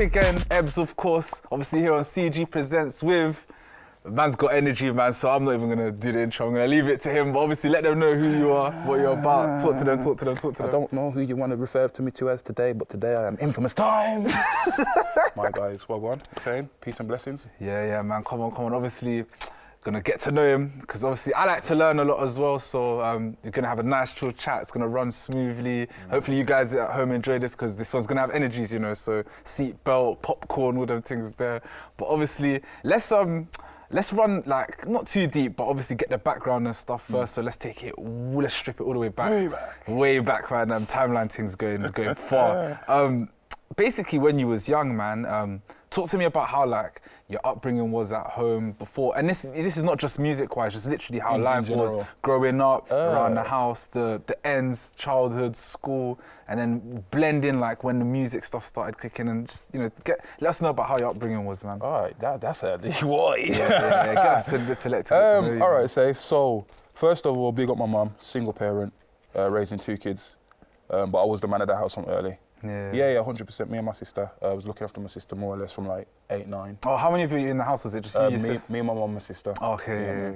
again, Ebbs, of course. Obviously here on CGpresents with... Man's got energy, man, so I'm not even going to do the intro. I'm going to leave it to him, but obviously let them know who you are, what you're about. Talk to them. I don't know who you want to refer to me to as today, but today I am Infamous Dimez. My guys, well one, saying peace and blessings. Yeah, man, come on. Obviously, gonna get to know him, because obviously I like to learn a lot as well, so you're gonna have a nice chill chat, it's gonna run smoothly. Hopefully you guys at home enjoy this, because this one's gonna have energies, you know, so seat belt, popcorn, all them things there. But obviously, let's run, like, not too deep, but obviously get the background and stuff first. So let's strip it all the way back. Way back, man. Timeline things going far. Basically, when you was young, man, talk to me about how, like, your upbringing was at home before. And this is not just music-wise, just literally how life was growing up, around the house, the ends, childhood, school, and then blending, like, when the music stuff started clicking, and just, you know, let us know about how your upbringing was, man. All right, that's a what? Yeah, get us to let to know you. All right, safe. So, first of all, big up my mum, single parent, raising 2 kids, but I was the man of the house from early. Yeah, 100%. Me and my sister. I was looking after my sister more or less from like 8, 9. Oh, how many of you in the house was it? Just you, me and my mum and my sister. Okay.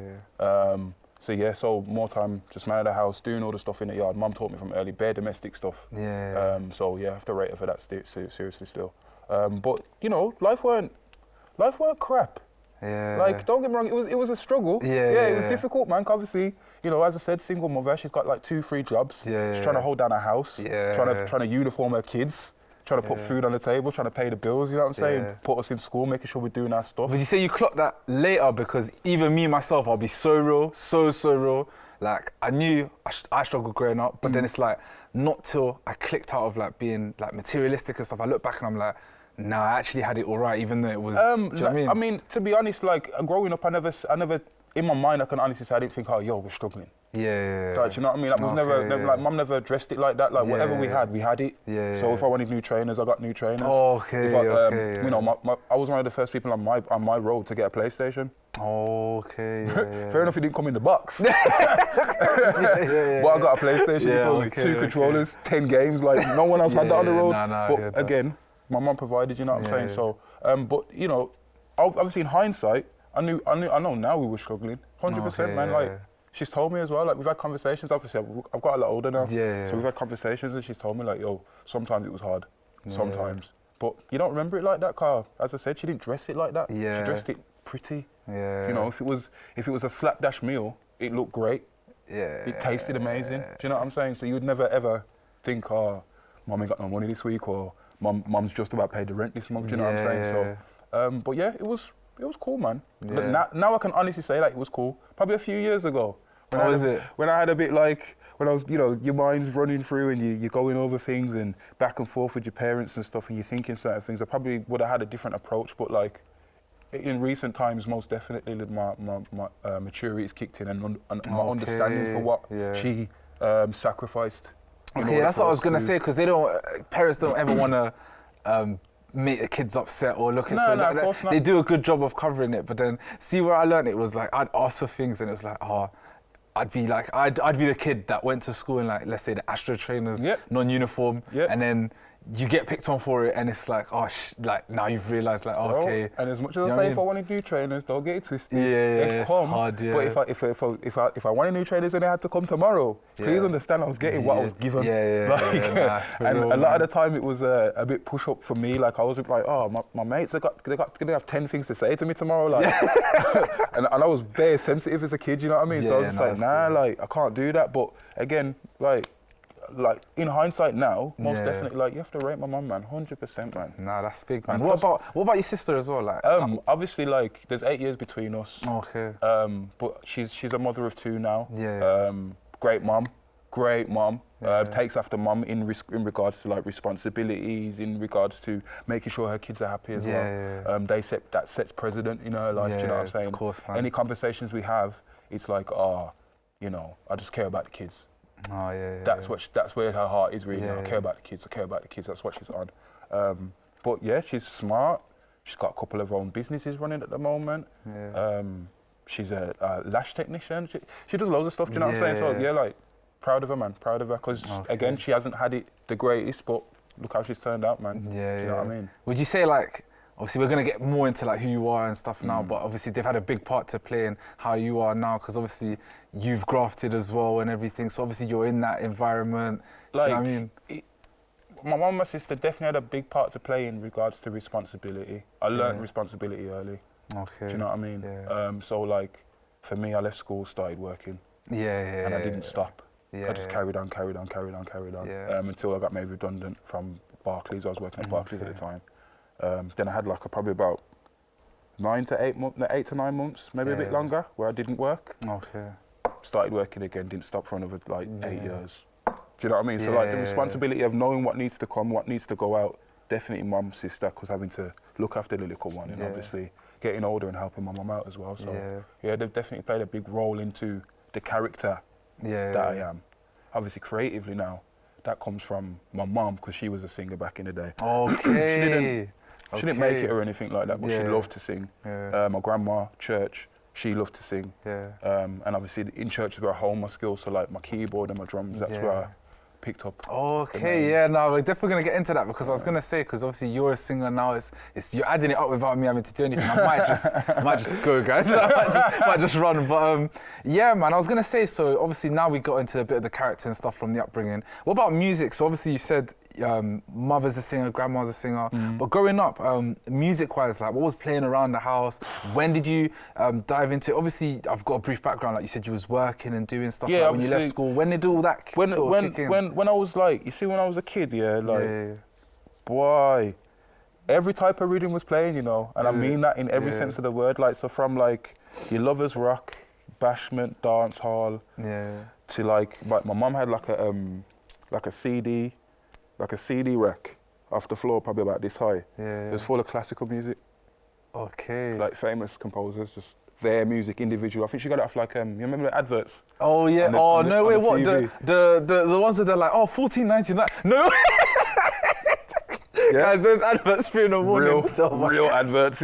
So more time just man of the house, doing all the stuff in the yard. Mum taught me from early, bare domestic stuff. So yeah, I have to rate her for that seriously still. But you know, life weren't crap. Yeah. Like, don't get me wrong, it was a struggle. It was difficult, man. Obviously, you know, as I said, single mother, she's got like 2, 3 jobs. She's trying to hold down her house, trying to uniform her kids, trying to put food on the table, trying to pay the bills, you know what I'm saying? Put us in school, making sure we're doing our stuff. Would you say you clocked that later? Because even me, myself, I'll be so real, so real. Like, I knew I struggled growing up, but then it's like, not till I clicked out of like being like materialistic and stuff, I look back and I'm like, no, I actually had it all right, even though it was, do you know what I mean? I mean, to be honest, like, growing up, I never, in my mind, I can honestly say I didn't think, oh, yo, we're struggling. Like, you know what I mean? Like, like, mum never addressed it like that. Like, whatever we had it. So if I wanted new trainers, I got new trainers. You know, I was one of the first people on my road to get a PlayStation. Fair enough, it didn't come in the box. But I got a PlayStation, 2 controllers, 10 games. Like, no one else had that on the road. But again, my mum provided, you know what I'm saying? So, but you know, obviously in hindsight, I know now we were struggling, 100%, man. Like, she's told me as well. Like, we've had conversations. Obviously, I've got a lot older now. So we've had conversations, and she's told me like, yo, sometimes it was hard, sometimes. But you don't remember it like that, Carl. As I said, she didn't dress it like that. She dressed it pretty. You know, if it was a slapdash meal, it looked great. It tasted amazing. Do you know what I'm saying? So you'd never ever think, oh, mum ain't got no money this week, or mum's just about paid the rent this month. Do you know what I'm saying? So, but yeah, it was cool, man. Now I can honestly say like it was cool. Probably a few years ago. When I had a bit like, when I was, you know, your mind's running through and you're going over things and back and forth with your parents and stuff, and you're thinking certain things, I probably would have had a different approach. But like, in recent times, most definitely, my maturity's kicked in, and my understanding for what she sacrificed. Okay, that's what I was gonna say, because parents don't ever want to make the kids upset or look at they do a good job of covering it, but then see where I learned it was like I'd ask for things and it was like, I'd be the kid that went to school in, like, let's say the Astro trainers, non-uniform, and then you get picked on for it, and it's like, like now you've realised, like, okay. And as much as I say, if I wanted new trainers, don't get it twisted. It's hard, But if I wanted new trainers and they had to come tomorrow, please understand I was getting what I was given. And a lot of the time it was a bit push up for me. Like, I was like, oh, my mates they're gonna have 10 things to say to me tomorrow, like, and I was very sensitive as a kid, you know what I mean? So I was just like, like, I can't do that. But again, like in hindsight now, most definitely, like, you have to rate my mum, man, 100%, man. Nah, that's big, man. What about your sister as well? Like, obviously, like, there's 8 years between us. But she's a mother of 2 now. Great mum. Takes after mum in regards to like responsibilities, in regards to making sure her kids are happy as well. That sets precedent in her life. Do you know what I'm saying? Of course, man. Any conversations we have, it's like, you know, I just care about the kids. That's where her heart is really. I care about the kids. That's what she's on. But yeah, she's smart. She's got a couple of her own businesses running at the moment. She's a lash technician. She does loads of stuff. Do you know what I'm saying? So yeah, like, proud of her, man. Proud of her, because again, she hasn't had it the greatest, but look how she's turned out, man. Yeah, Do you know what I mean? Would you say like, obviously we're going to get more into like who you are and stuff now, but obviously they've had a big part to play in how you are now, because obviously you've grafted as well and everything, so obviously you're in that environment. Like, do you know what I mean? My mum and my sister definitely had a big part to play in regards to responsibility. I learned responsibility early. Okay. Do you know what I mean? Yeah. So like, for me, I left school, started working. And I didn't stop. I just carried on until I got made redundant from Barclays. I was working at Barclays at the time. Then I had like probably about 8 to 9 months, maybe a bit longer, where I didn't work. Okay. Started working again, didn't stop for another like 8 years. Do you know what I mean? So like the responsibility of knowing what needs to come, what needs to go out, definitely mum, sister, because having to look after the little one and obviously getting older and helping my mum out as well. So yeah, they've definitely played a big role into the character that I am. Obviously creatively now, that comes from my mum, because she was a singer back in the day. Okay. She didn't make it or anything like that, but she loved to sing. My grandma, church, she loved to sing. And obviously in church is where I hone my skills, so like my keyboard and my drums, that's where I picked up. Okay, no, we're definitely gonna get into that, because I was gonna say, because obviously you're a singer now, it's you're adding it up without me having to do anything. I might just go, guys. I might just run. But yeah, man, I was gonna say, so obviously now we got into a bit of the character and stuff from the upbringing. What about music? So obviously you said mother's a singer, grandma's a singer, but growing up, music-wise, like what was playing around the house? When did you dive into it? Obviously, I've got a brief background, like you said, you was working and doing stuff like when you left school. When did all that kick in? When I was like, you see, when I was a kid, boy, every type of rhythm was playing, you know, and I mean that in every sense of the word. Like, so from like your lovers rock, bashment, dance hall, to like my mum had like a CD rack off the floor, probably about this high. It was full of classical music. Okay. Like famous composers, just their music individual. I think she got it off like you remember the adverts? Oh yeah. No way. What the ones that they're like, oh, $14.99. No. Guys, those adverts 3 in the morning. Real adverts,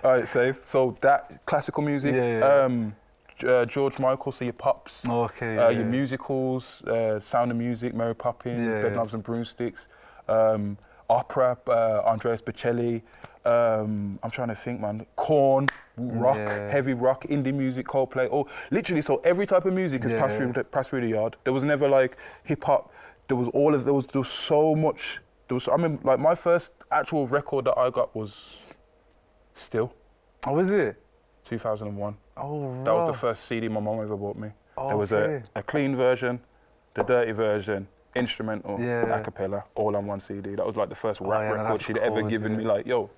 All right, safe. So that classical music. George Michael, so your pops, your musicals, Sound of Music, Mary Poppins, Bedknobs and Broomsticks, opera, Andreas Bocelli, I'm trying to think, man, Korn, rock, heavy rock, indie music, Coldplay, literally, so every type of music has passed through the yard. There was never like hip hop, there was so much, I mean, like my first actual record that I got was Still. Oh, was it? 2001. Oh, right. That was the first CD my mum ever bought me. There was a clean version, the dirty version, instrumental, a cappella, all on one CD. That was like the first rap record she'd ever given me, like, yo,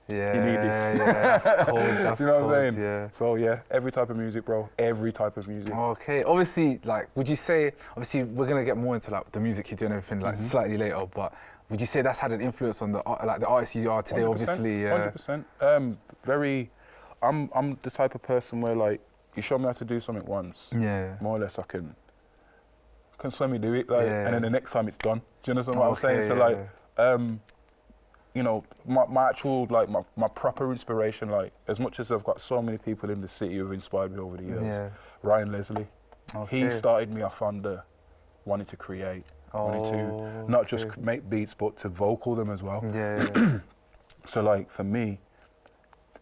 you need this. That's cold. That's you know cold, what I'm saying? Yeah. So yeah, every type of music, bro. Every type of music. Okay, obviously, like, would you say, obviously we're gonna get more into like the music you do and everything like slightly later, but would you say that's had an influence on the artist you are today? 100%, obviously, 100%. I'm the type of person where like you show me how to do something once, more or less I can semi do it, like, and then the next time it's done. Do you understand what I'm saying? So like, you know, my actual like my proper inspiration, like as much as I've got so many people in the city who've inspired me over the years, Ryan Leslie, he started me off on the wanting to create, wanting to not just make beats but to vocal them as well. So like for me,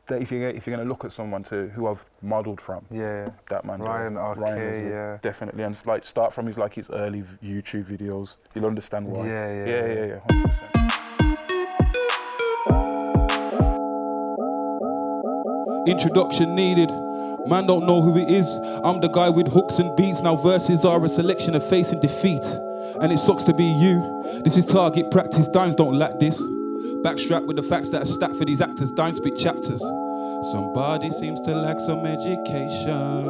if you're going to look at someone who I've modelled from, that man, Ryan Leslie, definitely, and like start from his early YouTube videos, you'll understand why. 100%. Introduction needed. Man don't know who it is. I'm the guy with hooks and beats. Now verses are a selection of facing defeat, and it sucks to be you. This is target practice. Dimes don't lack this. Backstrap with the facts that are stacked for these actors. Dime spit chapters. Somebody seems to lack some education.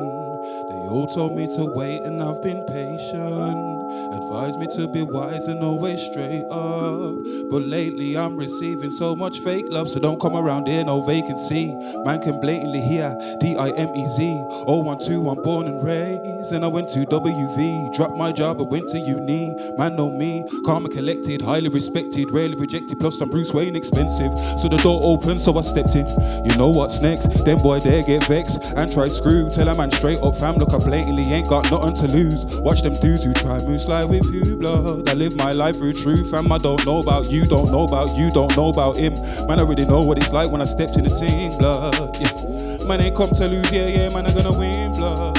They all told me to wait and I've been patient. Advised me to be wise and always straight up. But lately I'm receiving so much fake love, so don't come around here, no vacancy. Man can blatantly hear Dimez. 012, I'm born and raised, and I went to WV. Dropped my job and went to uni. Man know me, calm and collected, highly respected, rarely rejected, plus I'm Bruce Wayne expensive. So the door opened, so I stepped in. You know what's next? Them boy there get vexed and try screw. Tell a man straight up, fam, look, I'm blatantly ain't got nothing to lose. Watch them dudes who try move slide with you, blood. I live my life through truth, fam. I don't know about you, don't know about you, don't know about him. Man, I already know what it's like when I stepped in the team, blood. Yeah. Man ain't come to lose, yeah, man, I'm gonna win, blood.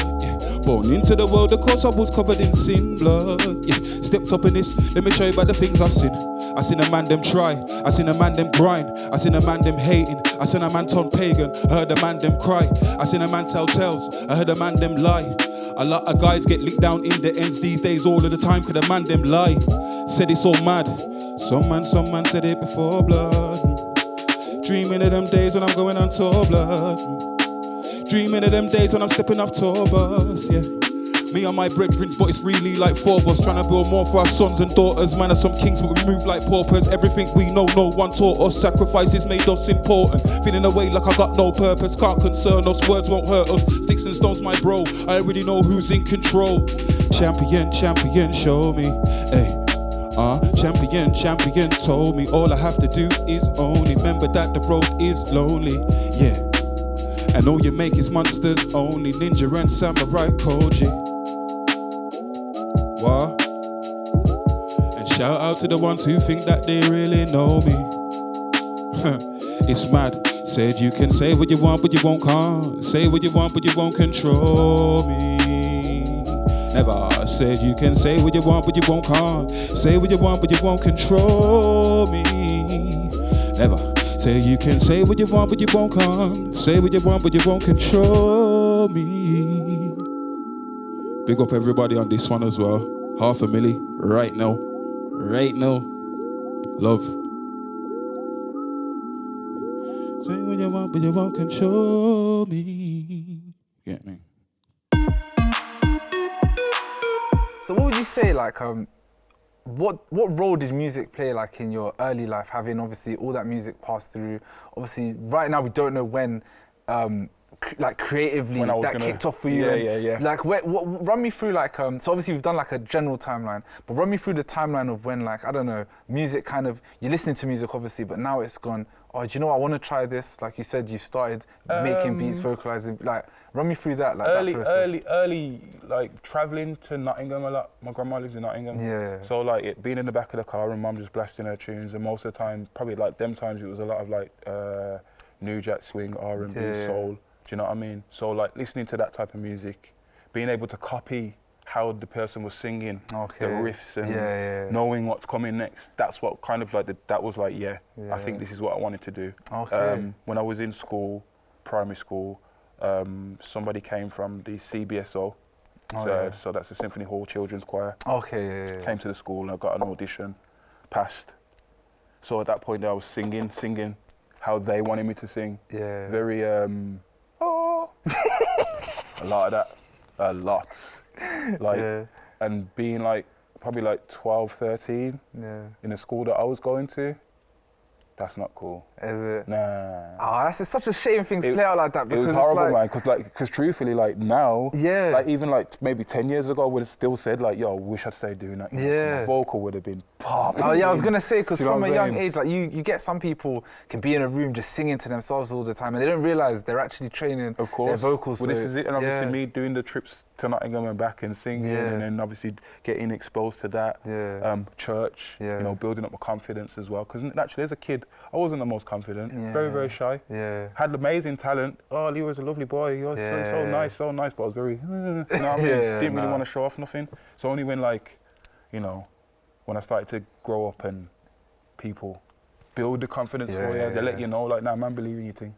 Born into the world, of course I was covered in sin, blood. Yeah, stepped up in this, let me show you about the things I've seen. I seen a man them try, I seen a man them grind, I seen a man them hating, I seen a man turn pagan, I heard a man them cry, I seen a man tell tales, I heard a man them lie. A lot of guys get licked down in the ends these days all of the time, cause the man them lie. Said it's all mad, some man said it before, blood. Dreaming of them days when I'm going on tour, blood. Dreaming of them days when I'm stepping off tour bus, yeah. Me and my brethren, but it's really like four of us, trying to build more for our sons and daughters. Man are some kings, but we move like paupers. Everything we know, no one taught us. Sacrifices made us important. Feeling away like I got no purpose. Can't concern us, words won't hurt us. Sticks and stones, my bro, I already know who's in control. Champion, champion, show me, hey. Champion, champion told me all I have to do is only remember that the road is lonely, yeah. And all you make is monsters only, ninja and samurai Koji. What? And shout out to the ones who think that they really know me. It's mad. Said you can say what you want, but you won't can't. Say what you want, but you won't control me. Never. Said you can say what you want, but you won't can't. Say what you want, but you won't control me. Never. Say you can say what you want, but you won't can't. Say what you want, but you won't control me. Big up everybody on this one as well. $500,000 right now. Right now. Love. Say what you want, but you won't control me. Get me? So what would you say, like, what role did music play, like, in your early life, having obviously all that music pass through? Obviously, right now we don't know when, like, creatively that kicked off for you. Yeah. Like, run me through, like, so obviously we've done like a general timeline, but run me through the timeline of when, like, I don't know, music kind of, you're listening to music obviously, but now it's gone, oh, do you know what, I want to try this? Like you said, you started making beats, vocalizing, like, run me through that, like, that process. Early, like, traveling to Nottingham a lot. My grandma lives in Nottingham. Yeah. So, like, being in the back of the car and mum just blasting her tunes, and most of the time, probably, like, them times, it was a lot of, like, new jack swing, R&B, soul. Do you know what I mean? So, like, listening to that type of music, being able to copy how the person was singing, the riffs, and knowing what's coming next, that's what kind of, like, that was like, I think this is what I wanted to do. When I was in school, primary school, somebody came from the CBSO, so that's the Symphony Hall Children's Choir. Came to the school and I got an audition, passed. So at that point I was singing how they wanted me to sing. Very, a lot of that, a lot. Like, and being like, probably like 12, 13, in the school that I was going to, that's not cool. Is it? Nah. Oh, that's such a shame things play out like that. Because it was horrible, man. Because truthfully, like now, like even like maybe 10 years ago, I would have still said like, yo, I wish I'd stayed doing that. My vocal would have been pop. Oh yeah, I was gonna say, because from a young age, like you get some people can be in a room just singing to themselves all the time, and they don't realise they're actually training their vocals. Well, this is it, and obviously me doing the trips to Nottingham and back and singing, and then obviously getting exposed to that. Church, you know, building up my confidence as well. Because naturally, as a kid, I wasn't the most confident. Very shy. Had amazing talent. Oh, Leo was a lovely boy. He was so nice. But I was very, you know what I mean? Didn't really want to show off nothing. So only when, like, you know, when I started to grow up and people build the confidence for you, they let you know, like, nah, man, believe in your thing.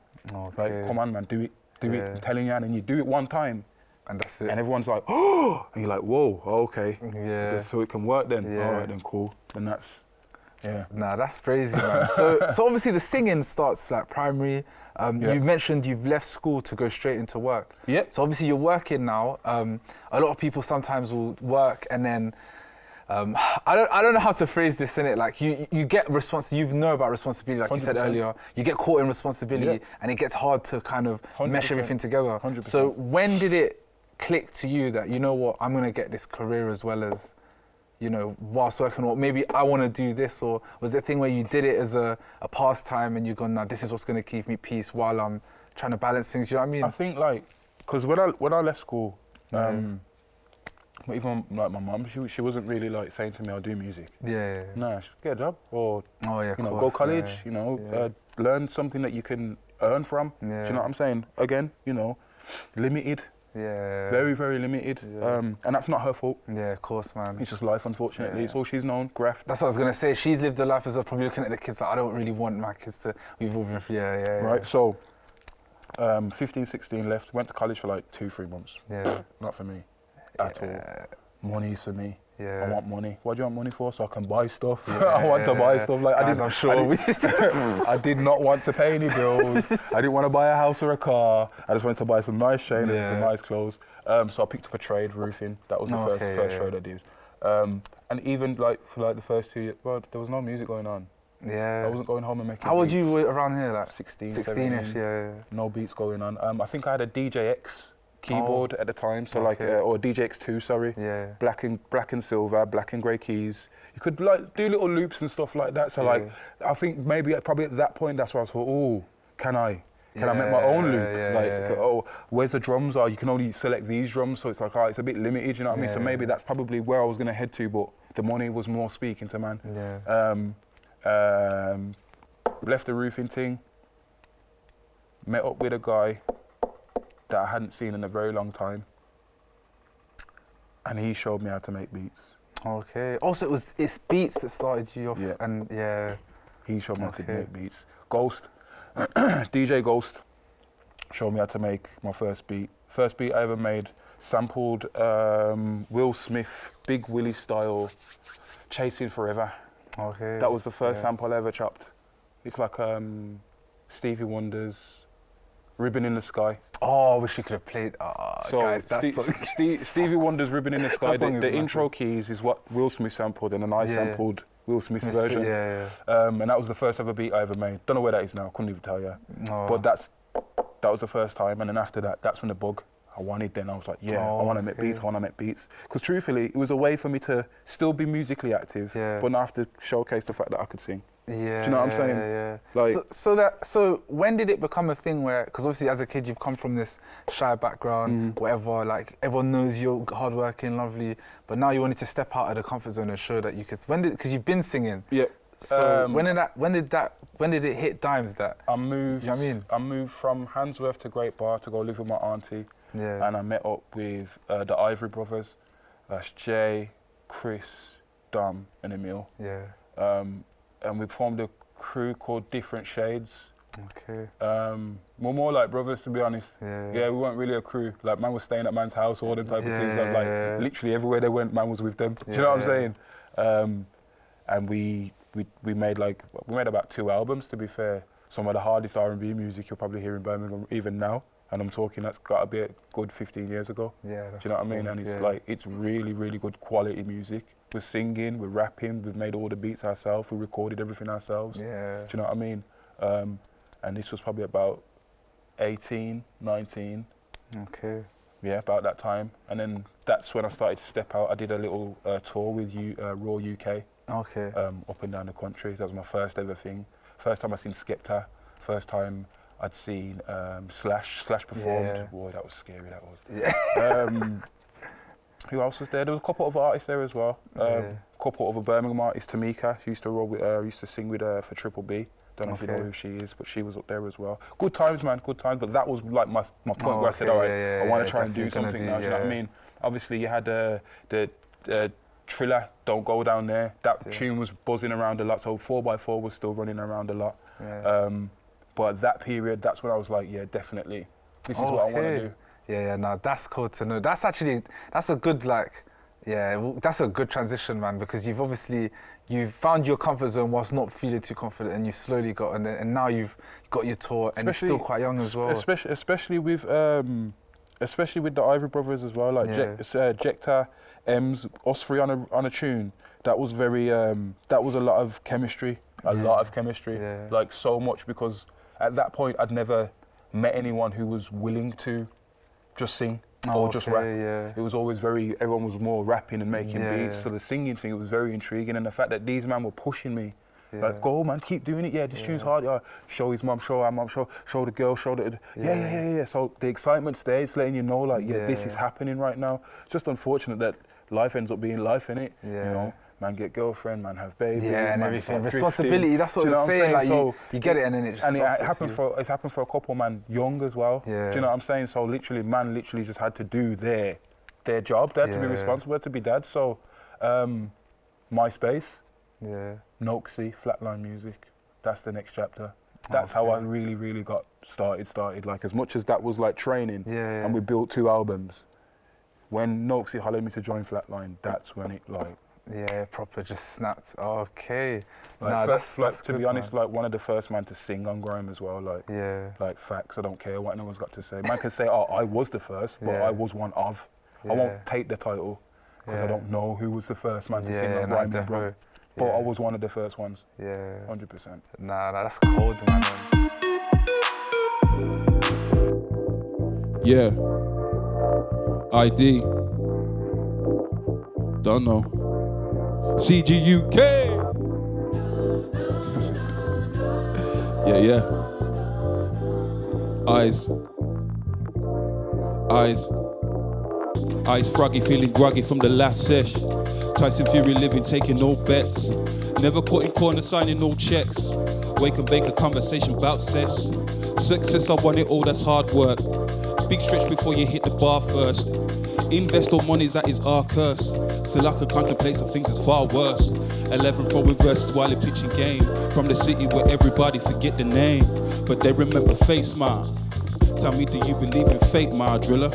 Like, come on, man, do it. I'm telling you, and then you do it one time. And that's it. And everyone's like, oh, and you're like, whoa, okay. So it can work then. All right, then, cool. Then that's, Nah, that's crazy, man. So obviously the singing starts like primary. You mentioned you've left school to go straight into work. So obviously you're working now. A lot of people sometimes will work and then, I don't know how to phrase this, innit? Like you get you know about responsibility, like 100%. You said earlier. You get caught in responsibility and it gets hard to kind of 100%. Mesh everything together. 100%. So when did it click to you that, you know what, I'm gonna get this career as well as, you know, whilst working, or maybe I want to do this? Or was it a thing where you did it as a pastime and you're going, nah, this is what's going to keep me peace while I'm trying to balance things, you know what I mean? I think, like, because when I left school, But even like my mum, she wasn't really like saying to me, "I'll do music." Yeah. No, get a job or of go course, college. Learn something that you can earn from. Do you know what I'm saying? Again, limited. Yeah. Very, very limited. Yeah. And that's not her fault. Yeah, of course, man. It's just life, unfortunately. Yeah. It's all she's known, graft. That's what I was gonna say. She's lived a life as well, probably looking at the kids like, I don't really want my kids to. We've all been through, Right, so 15, 16 left, went to college for like 2-3 months. Yeah. Not for me at all. Money's for me. Yeah. I want money. What do you want money for? So I can buy stuff. I want to buy stuff. Like Guys, I'm sure I did not want to pay any bills. I didn't want to buy a house or a car. I just wanted to buy some nice trainers, some nice clothes. So I picked up a trade, roofing. That was the first trade I did. And even like for the first 2 years, well, there was no music going on. Yeah. I wasn't going home and making How old beats. you around here? Like 16-ish, yeah. No beats going on. I think I had a DJX keyboard at the time, so or DJX2, sorry. Yeah. Black and silver, black and grey keys. You could like do little loops and stuff like that. So like, I think probably at that point, that's where I thought, oh, can I make my own loop? Where's the drums are? You can only select these drums, so it's like, it's a bit limited, you know what I mean? So maybe that's probably where I was gonna head to, but the money was more speaking to man. Yeah. Left the roofing thing, met up with a guy that I hadn't seen in a very long time, and he showed me how to make beats. Okay. Also, it's beats that started you off, and he showed me how to make beats. Ghost, DJ Ghost, showed me how to make my first beat. First beat I ever made, sampled Will Smith, Big Willie style, Chasing Forever. Okay. That was the first sample I ever chopped. It's like Stevie Wonder's Ribbon in the Sky. Oh, I wish you could have played. So guys, that's Stevie Wonder's Ribbon in the Sky. The intro keys is what Will Smith sampled, and then I sampled Will Smith's version. And that was the first ever beat I ever made. Don't know where that is now. Couldn't even tell you. But that was the first time, and then after that, that's when the bug I wanted. Then I was like, I want to make beats. I want to make beats. Because truthfully, it was a way for me to still be musically active, but not have to showcase the fact that I could sing. Yeah. Do you know what I'm saying? Yeah. Like, so when did it become a thing where? Because obviously, as a kid, you've come from this shy background, whatever. Like everyone knows you're hardworking, lovely, but now you wanted to step out of the comfort zone and show that you could. Because you've been singing. Yeah. So when did it hit Dimes that? I moved. You know what I mean? I moved from Handsworth to Great Bar to go live with my auntie. Yeah. And I met up with the Ivory brothers. That's Jay, Chris, Dom, and Emil. Yeah. And we formed a crew called Different Shades. Okay. We're more like brothers, to be honest. Yeah. We weren't really a crew. Like, man was staying at man's house, all them type of things. I was like, literally everywhere they went, man was with them. Do you know what I'm saying? And we made about 2 albums, to be fair. Some of the hardest R&B music you'll probably hear in Birmingham even now. And I'm talking, that's got to be a good 15 years ago. Yeah. Do you know what I mean? And it's like, it's really, really good quality music. We're singing, we're rapping, we've made all the beats ourselves, we recorded everything ourselves. Yeah. Do you know what I mean? And this was probably about 18, 19. Okay. Yeah, about that time. And then that's when I started to step out. I did a little tour with Raw UK. Okay. Up and down the country. That was my first ever thing. First time I seen Skepta. First time I'd seen Slash performed. Yeah. Boy, that was scary, that was. Yeah. Who else was there? There was a couple of artists there as well. Couple of Birmingham artists. Tamika, she used to roll with, used to sing with for Triple B. Don't know if you know who she is, but she was up there as well. Good times, man, good times. But that was like my point where I said, all right, I want to try and do something now. Do you know what I mean? Obviously, you had the Triller, Don't Go Down There. That tune was buzzing around a lot, so 4x4 was still running around a lot. Yeah. But at that period, that's when I was like, yeah, definitely, this is what I want to do. Yeah, no, that's cool to know. That's a good that's a good transition, man, because you've found your comfort zone whilst not feeling too confident, and you've slowly got, and now you've got your tour, and you're still quite young as well. Especially with the Ivory brothers as well, like Jekta, Ems, us three on a tune. That was very, that was a lot of chemistry, like so much, because at that point I'd never met anyone who was willing to just sing or just rap. It was always everyone was more rapping and making beats. So the singing thing, it was very intriguing. And the fact that these men were pushing me Like, go man, keep doing it. Yeah, this tune's hard. Yeah, show his mum, show her mum, show the girl, show the. Yeah. So the excitement's there. It's letting you know, like, this is happening right now. It's just unfortunate that life ends up being life, innit? You know, man get girlfriend, man have baby. Yeah, and everything. Responsibility. That's what I'm saying. Like, so you get it, and then it just. And it's happened for a couple, man, young as well. Yeah. Do you know what I'm saying? So literally, man, just had to do their job. They had to be responsible, they had to be dad. So, MySpace. Yeah. Noxy, Flatline Music. That's the next chapter. That's how I really, really got started. Like, as much as that was like training, and we built 2 albums. When Noxy hollered me to join Flatline, that's when it like. Yeah, proper just snapped. Okay. Like, that's to be honest, like one of the first man to sing on grime as well. Like, like facts. I don't care what anyone's got to say. Man can say, oh, I was the first, but I was one of. I won't take the title because I don't know who was the first man to sing on grime, bro. But I was one of the first ones. Yeah. 100%. Nah, that's cold, man. Yeah. ID. Don't know. CGUK. Yeah. Eyes froggy, feeling groggy from the last sesh. Tyson Fury living, taking no bets. Never caught in corner, signing no checks. Wake and bake a conversation about sex. Success, I want it all, that's hard work. Big stretch before you hit the bar first. Invest all monies, that is our curse. Still I can contemplate some things that's far worse. 11 throwing verses while they're pitching game. From the city where everybody forget the name, but they remember face, ma. Tell me, do you believe in fate, ma driller?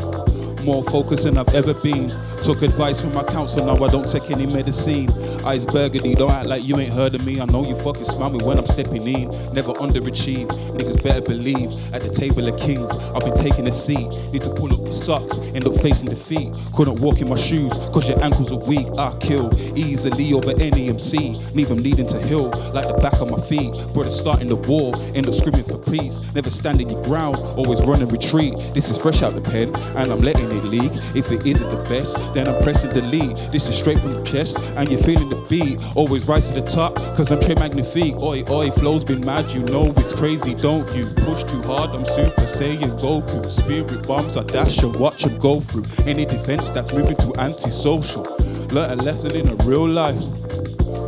More focused than I've ever been. Took advice from my counsel, now I don't take any medicine. Eyes burgundy, don't act like you ain't heard of me. I know you fucking smile me when I'm stepping in. Never underachieve, niggas better believe. At the table of kings, I've been taking a seat. Need to pull up your socks, end up facing defeat. Couldn't walk in my shoes, cause your ankles are weak. I kill easily over any MC. Leave them needing to heal, like the back of my feet. Brother starting the war, end up screaming for peace. Never standing your ground, always run and retreat. This is fresh out the pen, and I'm letting it leak. If it isn't the best, then I'm pressing delete. This is straight from the chest, and you're feeling the beat. Always rise to the top, cause I'm très magnifique. Oi, oi, flow's been mad, you know it's crazy, don't you? Push too hard, I'm Super Saiyan Goku. Spirit bombs, I dash and watch them go through. Any defense that's moving to antisocial. Learned a lesson in a real life,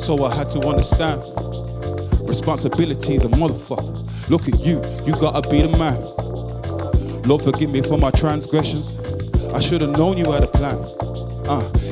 so I had to understand. Responsibility is a motherfucker. Look at you gotta be the man. Lord, forgive me for my transgressions. I should have known you had a plan.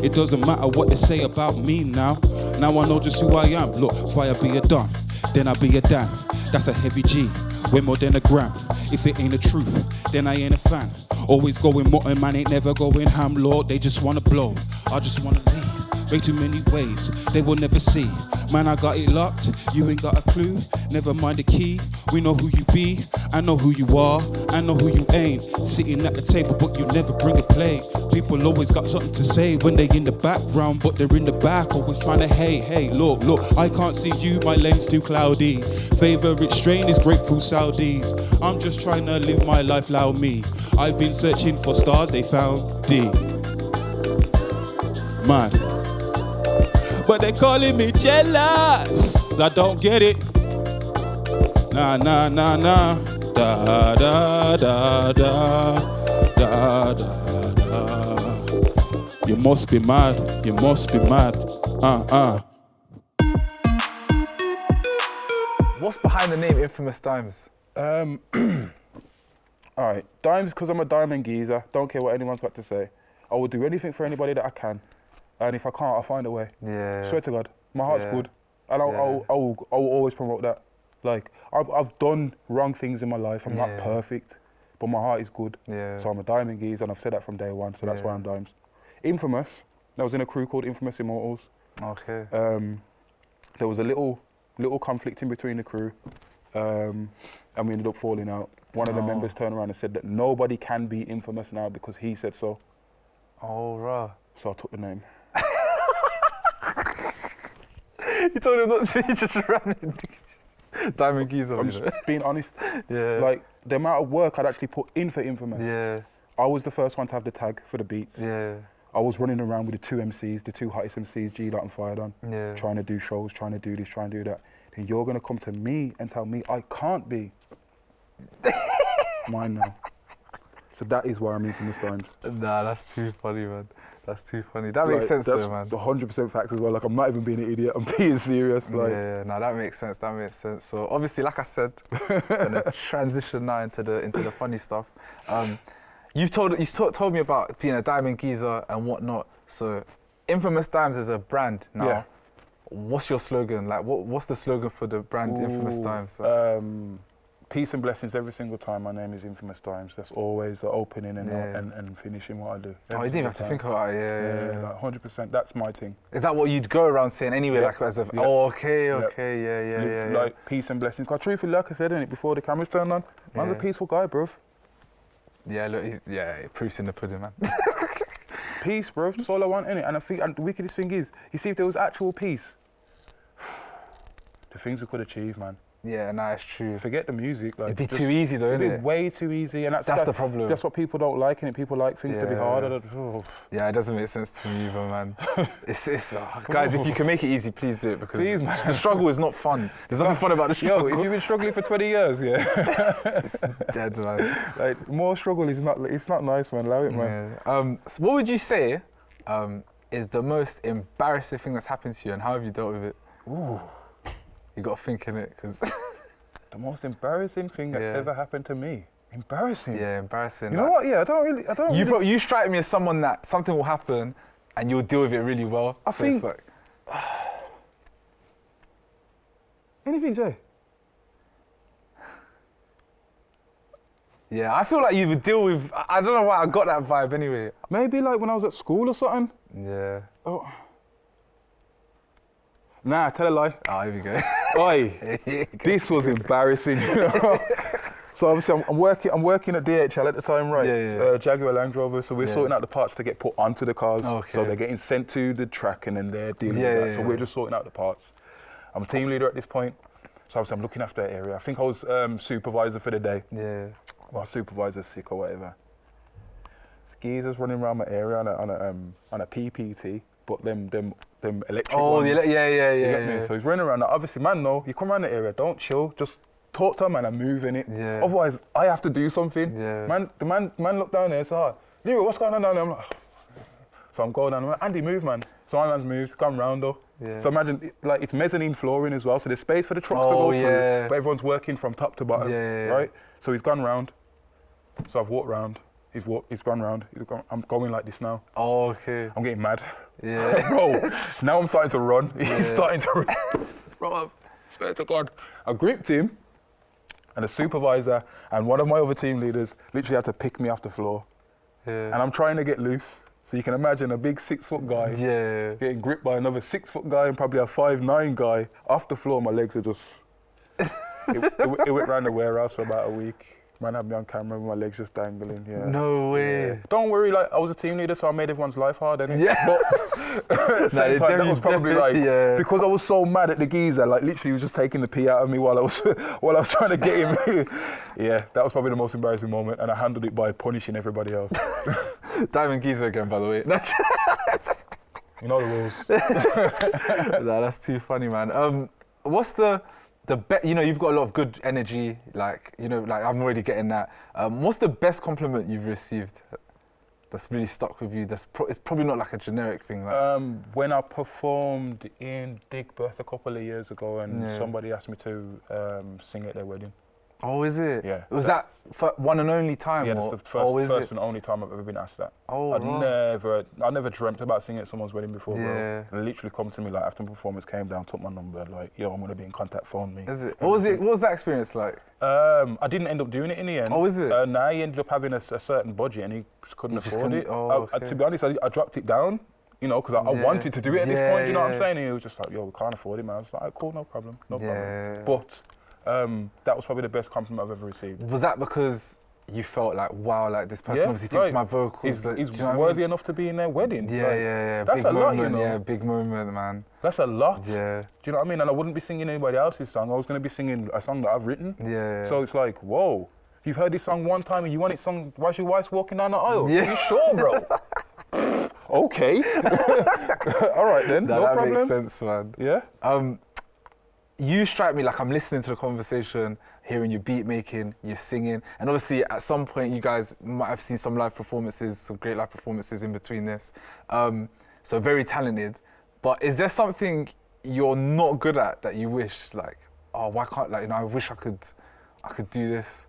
It doesn't matter what they say about me now. Now I know just who I am. Look, if I be a don, then I be a Dan. That's a heavy G, way more than a gram. If it ain't the truth, then I ain't a fan. Always going mutton, man, ain't never going ham, Lord. They just wanna blow, I just wanna leave. Way too many ways, they will never see. Man, I got it locked, you ain't got a clue. Never mind the key, we know who you be. I know who you are, I know who you ain't. Sitting at the table, but you never bring a plate. People always got something to say when they in the background, but they're in the back, always trying to hate. Hey, look, I can't see you, my lens too cloudy. Favorite strain is grapefruit Saudis. I'm just trying to live my life, allow me. I've been searching for stars, they found D. Mad. But they calling me jealous. I don't get it. Nah. Da da da da da da. You must be mad. You must be mad. What's behind the name Infamous Dimez? Alright, Dimes because I'm a diamond geezer. Don't care what anyone's got to say. I will do anything for anybody that I can. And if I can't, I'll find a way. Yeah. Swear to God, my heart's good, and I'll always promote that. Like I've done wrong things in my life. I'm not perfect, but my heart is good. Yeah. So I'm a diamond geezer, and I've said that from day one. So that's why I'm Dimes. Infamous. I was in a crew called Infamous Immortals. Okay. There was a little conflict in between the crew, and we ended up falling out. One of the members turned around and said that nobody can be infamous now because he said so. Oh, right. So I took the name. You told him not to, he just ran in. Diamond geezer. I'm just being honest. Yeah. Like, the amount of work I'd actually put in for Infamous. Yeah. I was the first one to have the tag for the beats. Yeah. I was running around with the 2 MCs, the 2 hottest MCs, G-Dot and Firedon, trying to do shows, trying to do this, trying to do that. and you're gonna come to me and tell me I can't be mine now. So that is why I'm Infamous Dimez. Nah, that's too funny, man. That's too funny. That makes sense though, man. That's 100% facts as well. Like, I'm not even being an idiot. I'm being serious. Like, yeah, no, that makes sense. That makes sense. So obviously, like I said, gonna transition now into the funny stuff. You told me about being a diamond geezer and whatnot. So, Infamous Dimez is a brand now. Yeah. What's your slogan? Like, what's the slogan for the brand Infamous Dimez? Peace and blessings every single time my name is Infamous Dimez. That's always the opening and finishing what I do. Oh, you didn't have to think about it. Yeah. Like 100%. That's my thing. Is that what you'd go around saying anyway? Like as of, okay, yeah. Like peace and blessings. Because truthfully, like I said, innit, before the cameras turned on, man's a peaceful guy, bruv. Yeah, look, proof's in the pudding, man. Peace, bro. That's all I want, innit? And I think, and the wickedest thing is, you see, if there was actual peace, the things we could achieve, man. Yeah, nah, it's true. Forget the music. Like, it'd be too easy though, innit? It'd be way too easy, and that's the problem. That's what people don't like, innit? People like things to be harder. Yeah, it doesn't make sense to me either, man. Guys, if you can make it easy, please do it, because the struggle is not fun. There's nothing fun about the struggle. Yo, if you've been struggling for 20 years, it's dead, man. Like, more struggle is not. It's not nice, man. Allow it, man. Yeah. So what would you say is the most embarrassing thing that's happened to you, and how have you dealt with it? Ooh. You got to think in it, because the most embarrassing thing that's ever happened to me. Embarrassing. Yeah, embarrassing. You know what? Yeah, I don't. You strike me as someone that something will happen, and you'll deal with it really well. I think. It's like anything, Jay. Yeah, I feel like you would deal with. I don't know why I got that vibe anyway. Maybe like when I was at school or something. Yeah. Oh. Nah, tell a lie. Oh, here we go. Oi, this was embarrassing. You know? So obviously I'm working at DHL at the time, right? Yeah. Jaguar Land Rover. So we're sorting out the parts to get put onto the cars. Okay. So they're getting sent to the track and then they're dealing with that. So we're just sorting out the parts. I'm a team leader at this point. So obviously I'm looking after that area. I think I was supervisor for the day. Yeah. Well, supervisor's sick or whatever. Geezers running around my area on a PPT. But them electric ones. Yeah. So he's running around. Now, obviously, man, no, you come around the area, don't chill, just talk to a man and move in it. Yeah. Otherwise, I have to do something. Yeah. The man looked down there and said, Leroy, what's going on down there? I'm like, so I'm going down, I'm like, Andy, move, man. So my man's moves, come round though. Yeah. So imagine, like, it's mezzanine flooring as well, so there's space for the trucks to go through, but everyone's working from top to bottom, right? So he's gone round. So I've walked round. He's gone round. I'm going like this now. Oh, okay. I'm getting mad. Yeah. Bro, now I'm starting to run. He's starting to run. Bro, I swear to God. I gripped him, and the supervisor and one of my other team leaders literally had to pick me off the floor. Yeah. And I'm trying to get loose. So you can imagine a big 6-foot guy getting gripped by another 6-foot guy and probably a 5'9" guy off the floor. My legs are just... it went round the warehouse for about a week. Man had me on camera with my legs just dangling, No way. Yeah. Don't worry, like, I was a team leader, so I made everyone's life hard, didn't it? Yeah. But at the same time, that was probably like, because I was so mad at the geezer, like, literally he was just taking the pee out of me while I was trying to get him. Yeah, that was probably the most embarrassing moment, and I handled it by punishing everybody else. Diamond geezer again, by the way. You know the rules. Nah, that's too funny, man. What's the you know, you've got a lot of good energy, like, you know, like I'm already getting that. What's the best compliment you've received that's really stuck with you? It's probably not like a generic thing. Like. When I performed in Digbeth a couple of years ago, and somebody asked me to sing at their wedding. Oh, is it? Yeah. Was that for one and only time? Yeah, that's the first and only time I've ever been asked that. Oh, I never dreamt about singing at someone's wedding before, bro. They literally come to me, like, after the performance came down, took my number, like, yo, I'm gonna be in contact, phone me. Is it? What was that experience like? I didn't end up doing it in the end. Oh, is it? Nah, he ended up having a certain budget and he just couldn't afford it. Oh, okay. To be honest, I dropped it down, you know, because I wanted to do it at this point, you know what I'm saying? And he was just like, yo, we can't afford it, man. I was like, cool, no problem. But that was probably the best compliment I've ever received. Was that because you felt like, wow, like this person obviously thinks my vocals... He's worthy enough to be in their wedding. Yeah. That's a lot, you know. Yeah, big moment, man. That's a lot. Yeah. Do you know what I mean? And I wouldn't be singing anybody else's song. I was going to be singing a song that I've written. Yeah. So it's like, whoa, you've heard this song one time and you want it sung whilst your wife's walking down the aisle? Yeah. Are you sure, bro? Okay. All right then, no problem. That makes sense, man. Yeah. you strike me like I'm listening to the conversation, hearing your beat making, you're singing, and obviously at some point you guys might have seen some live performances, some great live performances in between this. So very talented. But is there something you're not good at that you wish, like, oh, why can't, like, you know, I wish I could do this?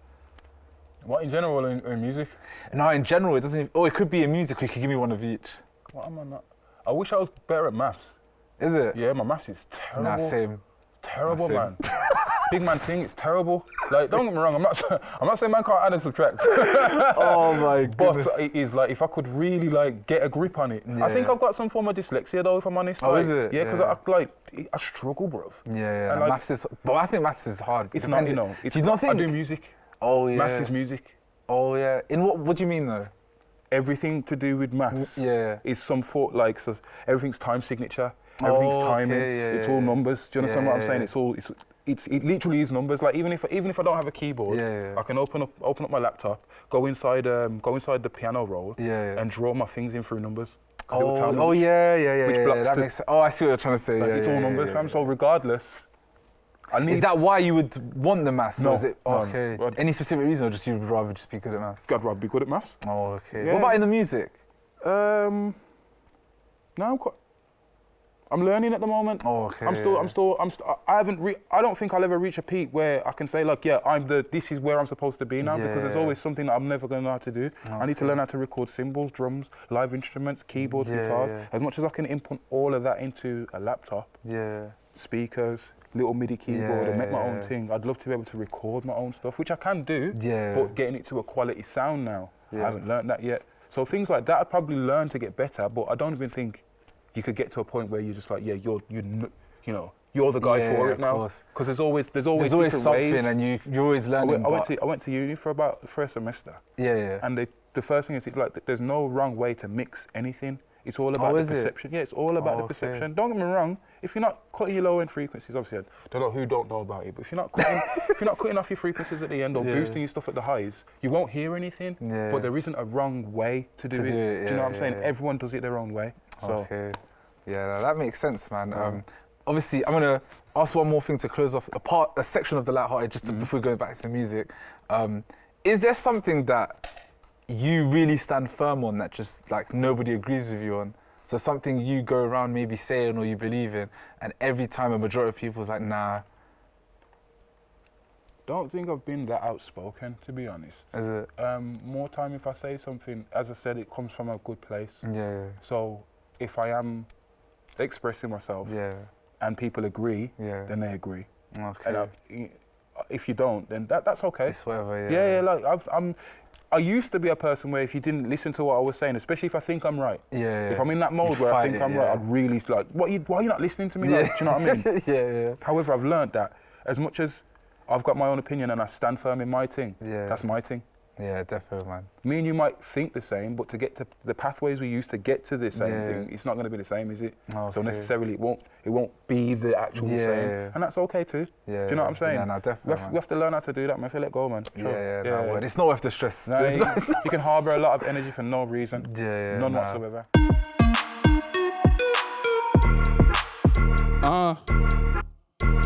What, in general or in music? No, in general, it doesn't. Or it could be in music. You could give me one of each. What am I not? I wish I was better at maths. Is it? Yeah, my maths is terrible. Nah, same. Terrible, Same. man. Big man thing, it's terrible. Like, don't get me wrong, I'm not saying man can't add and subtract. Oh my goodness. But it is like, if I could really like get a grip on it. Yeah. I think I've got some form of dyslexia though, if I'm honest. Oh, like, is it? Yeah, because I struggle, bruv. Yeah, And like, maths is. But I think maths is hard. It's not, you know. It's, do you not think? I do music. Oh yeah. Maths is music. Oh yeah. In what do you mean though? Everything to do with maths. Yeah. Is some thought like, so everything's time signature. Everything's timing. Okay, it's all numbers. Do you understand what I'm saying? It's all. It literally is numbers. Like even if I don't have a keyboard, I can open up my laptop, go inside the piano roll, and draw my things in through numbers. Oh yeah. That makes sense. Oh, I see what you're trying to say. Like, it's all numbers, fam. So regardless, is that why you would want the maths? No. Or is it okay? No. Any specific reason, or just you'd rather just be good at maths? I'd rather be good at maths. Oh, okay. Yeah. What about in the music? No, I'm learning at the moment. Oh, okay. I don't think I'll ever reach a peak where I can say like, yeah, this is where I'm supposed to be now, because there's always something that I'm never going to know how to do. Okay. I need to learn how to record cymbals, drums, live instruments, keyboards, guitars. Yeah. As much as I can input all of that into a laptop, speakers, little MIDI keyboard, and make my own thing. I'd love to be able to record my own stuff, which I can do, but getting it to a quality sound now, I haven't learned that yet. So things like that, I'd probably learn to get better, but I don't even think you could get to a point where you're just like, yeah, you're the guy for it now. Because there's always something, ways. and you're always learning. I went to uni for a semester. And the first thing is, it's like, there's no wrong way to mix anything. It's all about the perception. Yeah, it's all about the perception. Don't get me wrong. If you're not cutting your low end frequencies, obviously, I don't know who don't know about it, but if you're not cutting off your frequencies at the end or boosting your stuff at the highs, you won't hear anything. But there isn't a wrong way to do it. Do you know what I'm saying? Everyone does it their own way. So. Okay. Yeah, that makes sense, man. Obviously, I'm gonna ask one more thing to close off a section of the lighthearted, just before we go back to the music. Is there something that you really stand firm on that just like nobody agrees with you on? So something you go around maybe saying or you believe in, and every time a majority of people's like, nah. Don't think I've been that outspoken, to be honest. Is it? More time if I say something, as I said, it comes from a good place. Yeah. So if I am expressing myself and people agree, then they agree. Okay. And if you don't, then that's okay. It's whatever, Yeah, like I used to be a person where if you didn't listen to what I was saying, especially if I think I'm right, if I'm in that mode where I think I'm right, I'd really like, why are you not listening to me? Like, do you know what I mean? However, I've learned that as much as I've got my own opinion and I stand firm in my thing, that's my thing. Yeah, definitely, man. Me and you might think the same, but to get to the pathways we use to get to the same thing, it's not going to be the same, is it? Okay. So necessarily it won't be the actual same, and that's okay too. Do you know what I'm saying? Yeah, no, definitely. We have to learn how to do that, man. If you let go, man. Sure. It's not worth the stress. No, you can harbour a lot of energy for no reason. None whatsoever.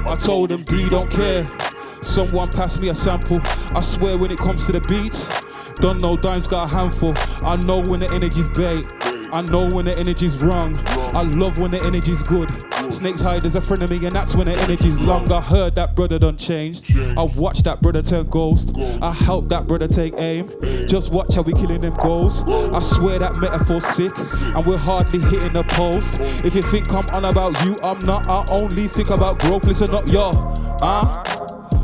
I told them Deedontcare. Someone pass me a sample. I swear when it comes to the beats, don't know Dime's got a handful. I know when the energy's bait. I know when the energy's wrong. I love when the energy's good. Snakes hide as a friend of me, and that's when the energy's long. I heard that brother done changed. I watched that brother turn ghost. I helped that brother take aim. Just watch how we killing them goals. I swear that metaphor's sick, and we're hardly hitting the post. If you think I'm on about you, I'm not. I only think about growth. Listen up, yo.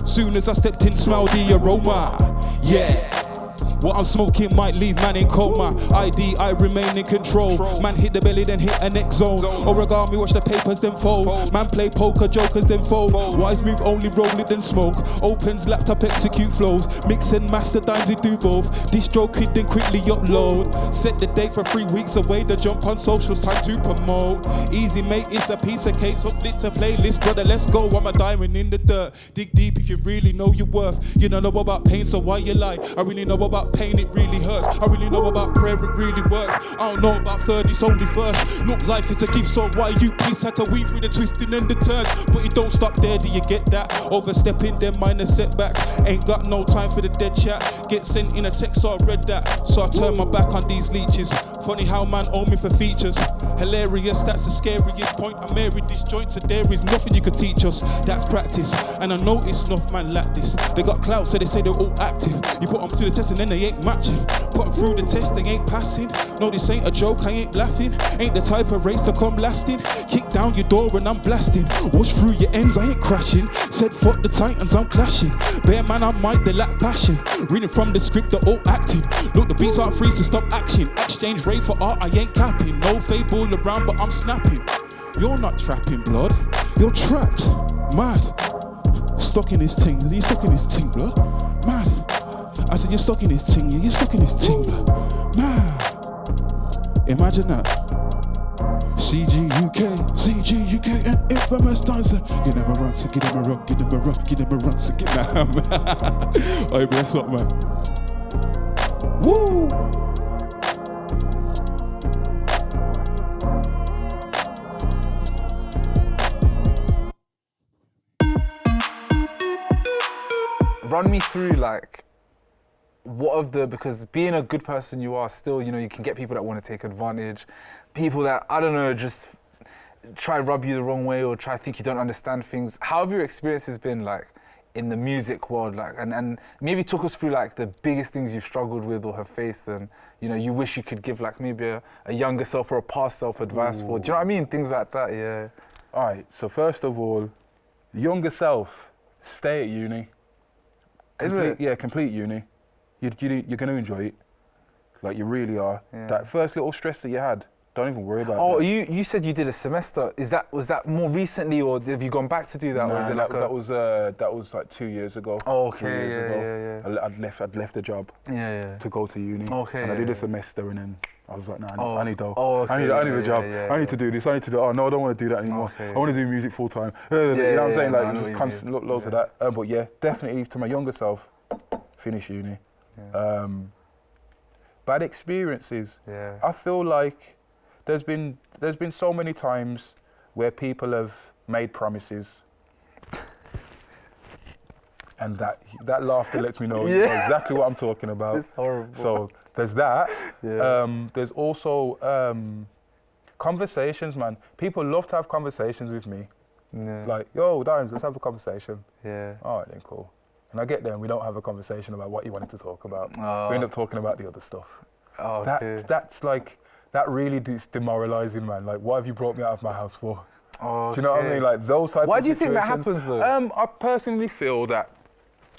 Soon as I stepped in, smell the aroma. Yeah. What I'm smoking might leave man in coma. I remain in control. Man hit the belly, then hit a next zone. Origami, watch the papers, then fold. Man play poker, jokers, then fold. Wise move, only roll it, then smoke. Opens laptop, execute flows. Mix and master dimes, it do both. Distro kid, then quickly upload. Set the date for 3 weeks away. The jump on socials, time to promote. Easy mate, it's a piece of cake. So lit to playlist, brother, let's go. I'm a diamond in the dirt. Dig deep if you really know your worth. You don't know about pain, so why you lie? I really know about about pain, it really hurts. I really know about prayer, it really works. I don't know about third, it's only first. Look, life is a gift, so why you please had to weave through the twisting and the turns. But you don't stop there, do you get that? Overstepping them minor setbacks. Ain't got no time for the dead chat. Get sent in a text, so I read that. So I turn my back on these leeches. Funny how man owe me for features. Hilarious, that's the scariest point. I married this joint, so there is nothing you could teach us. That's practice, and I notice enough man like this. They got clout, so they say they're all active. You put them through the test and then they ain't matching. Put them through the test, they ain't passing. No, this ain't a joke, I ain't laughing. Ain't the type of race to come lasting. Kick down your door and I'm blasting. Wash through your ends, I ain't crashing. Said fuck the Titans, I'm clashing. Bare man, I might, they lack passion. Reading from the script, they're all acting. Look, the beats aren't free, so stop action. Exchange rate for art, I ain't capping. No fade ball around, but I'm snapping. You're not trapping, blood. You're trapped. Mad. Stuck in his ting. You're stuck in his ting, blood. Mad. I said, you're stuck in his ting. You're stuck in his ting, blood. Mad. Imagine that. CG UK, and Infamous Dimez. Get him a run, so get him a run, get him a run, get him a run, so get him a Oi, bless up, man. Woo! Run me through like what of the, because being a good person you are still, you know, you can get people that want to take advantage, people that, I don't know, just try rub you the wrong way or try think you don't understand things. How have your experiences been like in the music world, like, and maybe talk us through like the biggest things you've struggled with or have faced and, you know, you wish you could give like maybe a younger self or a past self advice for, do you know what I mean? Things like that, yeah. All right, so first of all, younger self, stay at uni. Is it? Yeah, complete uni. You're going to enjoy it. Like, you really are. Yeah. That first little stress that you had, don't even worry about it. Oh, you said you did a semester. Was that more recently, or have you gone back to do that? Nah, or is it like that was like 2 years ago. Oh, okay, yeah. I'd left the job Yeah. to go to uni. Okay. And I did a semester and then I was like, nah, I need dough. Oh, okay, I need a job. Yeah, I need to do this. I need to do. Oh no, I don't want to do that anymore. Okay. I want to do music full time. You know what I'm saying? No, I Like know just what you constant mean. loads of that. But yeah, definitely to my younger self, finish uni. Yeah. Bad experiences. Yeah. I feel like there's been so many times where people have made promises. And that laughter lets me know exactly what I'm talking about. It's horrible. So there's that. Yeah. There's also conversations, man. People love to have conversations with me. Yeah. Like, yo, Dimez, let's have a conversation. Yeah. All right, then, cool. And I get there and we don't have a conversation about what you wanted to talk about. Oh. We end up talking about the other stuff. Oh, okay. That's like, that really is demoralising, man. Like, what have you brought me out of my house for? Oh, Do you know what I mean? Like, those type of situations. Why do you think that happens, though? I personally feel that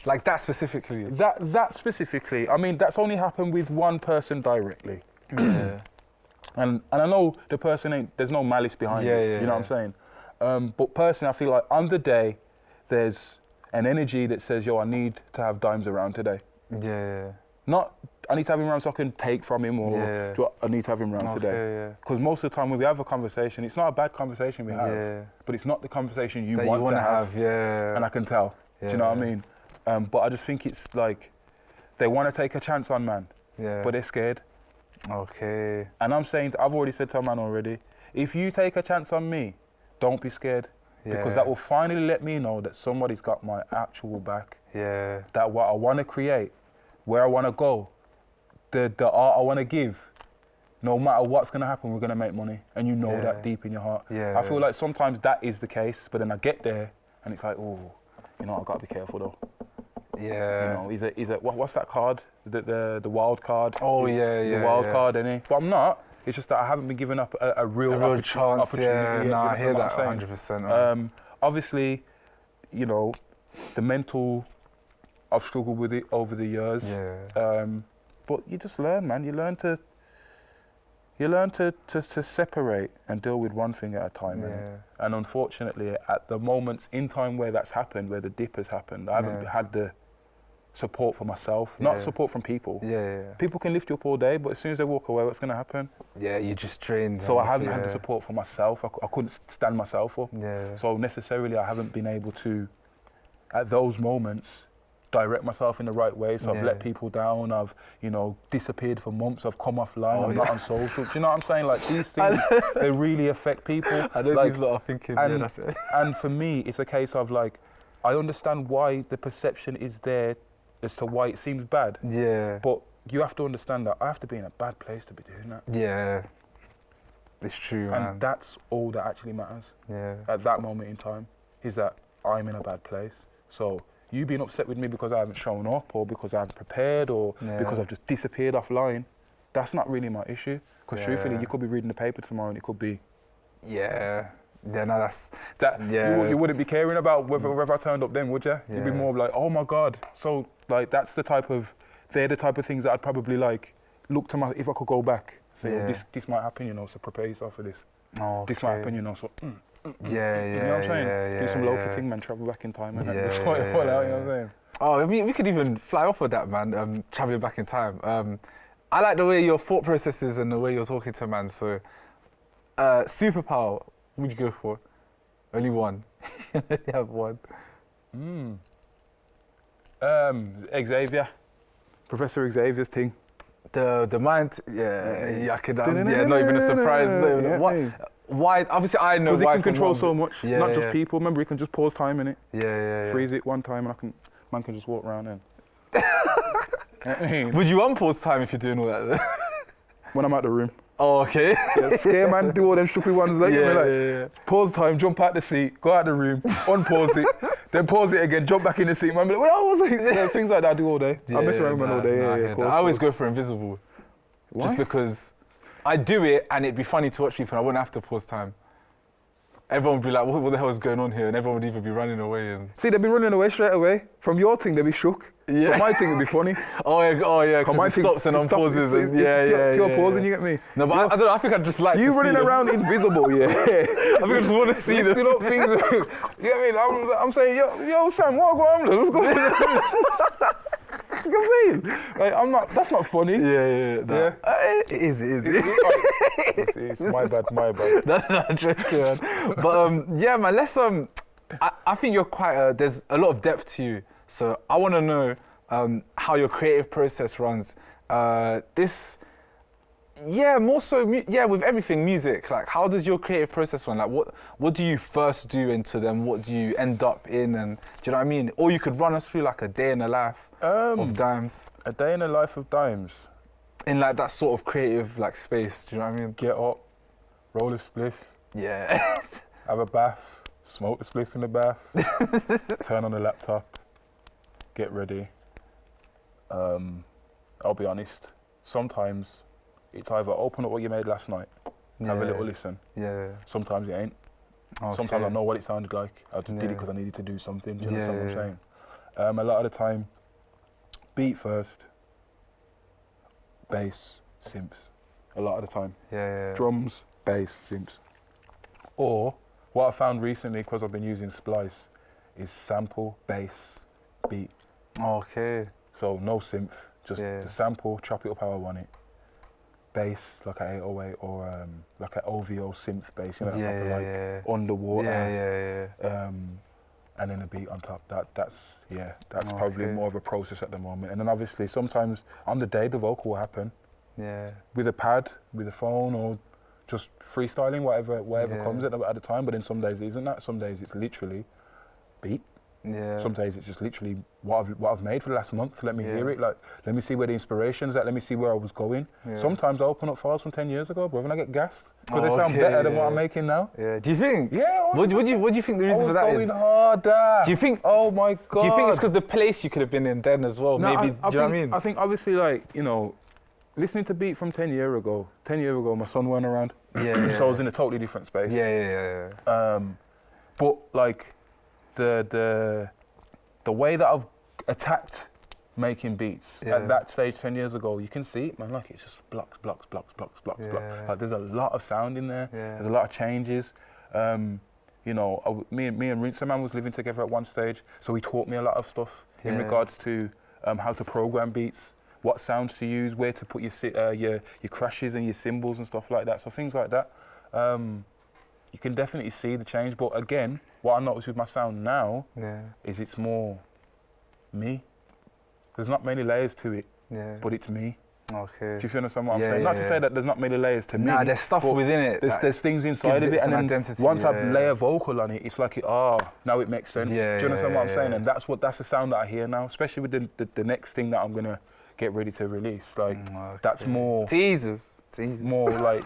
Like that specifically? That specifically, I mean, that's only happened with one person directly. Yeah. And I know the person there's no malice behind it, you know what I'm saying? But personally, I feel like on the day, there's an energy that says, yo, I need to have Dimez around today. Yeah. Not, I need to have him around so I can take from him, or I need to have him around today. Because most of the time when we have a conversation, it's not a bad conversation we have, but it's not the conversation you want to have. Yeah. And I can tell, do you know what I mean? But I just think it's like, they want to take a chance on man, but they're scared. Okay. And I'm saying, I've already said to a man already, if you take a chance on me, don't be scared. Because that will finally let me know that somebody's got my actual back. Yeah. That what I want to create, where I want to go, the art I want to give, no matter what's going to happen, we're going to make money. And you know that deep in your heart. Yeah. I feel like sometimes that is the case, but then I get there and it's like, oh, you know, I've got to be careful though. Yeah. You know, what's that card? The wild card. Oh, The wild card, innit? But I'm not. It's just that I haven't been given up a real chance. opportunity. Yeah, no, I hear that 100%. Obviously, you know, the mental, I've struggled with it over the years. Yeah. But you just learn, man. You learn to separate and deal with one thing at a time. And unfortunately, at the moments in time where that's happened, where the dip has happened, I haven't had the support for myself, not support from people. People can lift you up all day, but as soon as they walk away, what's going to happen? Yeah, you just trained. So I haven't had the support for myself. I couldn't stand myself up. Yeah. So necessarily, I haven't been able to, at those moments, direct myself in the right way. So I've let people down. I've, you know, disappeared for months. I've come offline. I'm not on social. Do you know what I'm saying? Like, these things, they really affect people. I know like, these lot are thinking, yeah, that's it. And for me, it's a case of like, I understand why the perception is there as to why it seems bad. Yeah. But you have to understand that I have to be in a bad place to be doing that. Yeah. It's true, man. And that's all that actually matters. Yeah. At that moment in time, is that I'm in a bad place. So you being upset with me because I haven't shown up, or because I haven't prepared, or because I've just disappeared offline, that's not really my issue. Because truthfully, you could be reading the paper tomorrow and it could be... Yeah, no, that's... You wouldn't be caring about whether I turned up then, would you? You'd be more like, oh my God. So like, they're the type of things that I'd probably like, look to if I could go back. Say, this might happen, you know, so prepare yourself for this. This might happen, you know, so... You know what I'm saying? Do some local thing, man, travel back in time and just sort it all out, you know what I'm saying? Oh, I mean, we could even fly off of that, man, traveling back in time. I like the way your thought process is and the way you're talking to man, so superpower, what would you go for? Only one. You only have one. Xavier. Professor Xavier's thing. The mind, I could, not even a surprise. Why? Obviously, I know why. Because he can control so much, not just people. Remember, he can just pause time in it. Freeze it one time, and man can just walk around in. Would you unpause time if you're doing all that? When I'm out the room. Oh, okay. Scare man, do all them stupid ones like, pause time, jump out the seat, go out the room, unpause it, then pause it again, jump back in the seat. Man, be like, where was I? Things like that I do all day. I mess around with man all day. I always go for invisible. Why? Just because I do it and it'd be funny to watch people and I wouldn't have to pause time. Everyone would be like, what the hell is going on here? And everyone would even be running away. And see, they'd be running away straight away. From your thing, they'd be shook. Yeah. So my thing would be funny. Oh yeah, because it stops and unpauses. Pure pausing, you get me? No, but I don't know, I think I'd just like you to running see around them. invisible, yeah. I think I just want to see them. Up things. You get me? I'm saying, yo, Sam, what going on? What's going on? You know what I'm saying? Like, that's not funny. Yeah. It is. It's my bad. No, joking, man. But yeah, man, let's I think you're quite there's a lot of depth to you. So I want to know how your creative process runs. More so, with everything music. Like, how does your creative process run? Like, what do you first do into them? What do you end up in? And do you know what I mean? Or you could run us through like a day in the life of Dimes. A day in the life of Dimes. In like that sort of creative like space. Do you know what I mean? Get up, roll a spliff. Yeah. Have a bath, smoke the spliff in the bath, turn on the laptop, get ready. I'll be honest, sometimes it's either open up what you made last night, have a little listen. Yeah. Sometimes it ain't. Okay. Sometimes I know what it sounded like. I just did it because I needed to do something. Do you understand what I'm saying? A lot of the time, beat first, bass, synths. A lot of the time. Drums, bass, synths. Or what I found recently, because I've been using Splice, is sample, bass, beat. Okay. So no synth, just the sample, chop it up how I want it. Bass, like an 808 or like an OVO synth bass, you know, like underwater. And then a beat on top. That's probably more of a process at the moment. And then obviously sometimes on the day the vocal will happen. Yeah. With a pad, with a phone, or just freestyling, whatever comes at the time. But then some days it isn't that. Some days it's literally beat. Yeah. Some days it's just literally what I've made for the last month. Let me hear it. Like, let me see where the inspiration's at. Let me see where I was going. Yeah. Sometimes I open up files from 10 years ago, bro, and I get gassed because they sound better than what I'm making now. Yeah. Do you think? Yeah. What do you think the reason for that is? I was going harder. Do you think? Oh my God. Do you think it's because the place you could have been in then as well? No, maybe. Do you know what I mean? I think obviously, like, you know, listening to beat from 10 years ago. 10 years ago, my son weren't around. So I was in a totally different space. But like the way that I've attacked making beats at that stage 10 years ago, you can see it, man, like it's just blocks. Like there's a lot of sound in there, there's a lot of changes. You know, me and Rinse Man was living together at one stage, so he taught me a lot of stuff in regards to how to program beats, what sounds to use, where to put your crashes and your cymbals and stuff like that. So things like that. You can definitely see the change, but again, what I notice with my sound now is it's more me. there's not many layers to it, but it's me. Okay. Do you understand what I'm saying? Not to say that there's not many layers to me. Nah, there's stuff within it. There's things inside of it, and then identity, once I layer vocal on it, it's like, now it makes sense. Do you understand what I'm saying? And that's the sound that I hear now, especially with the next thing that I'm gonna get ready to release. Like, that's more... Jesus. More like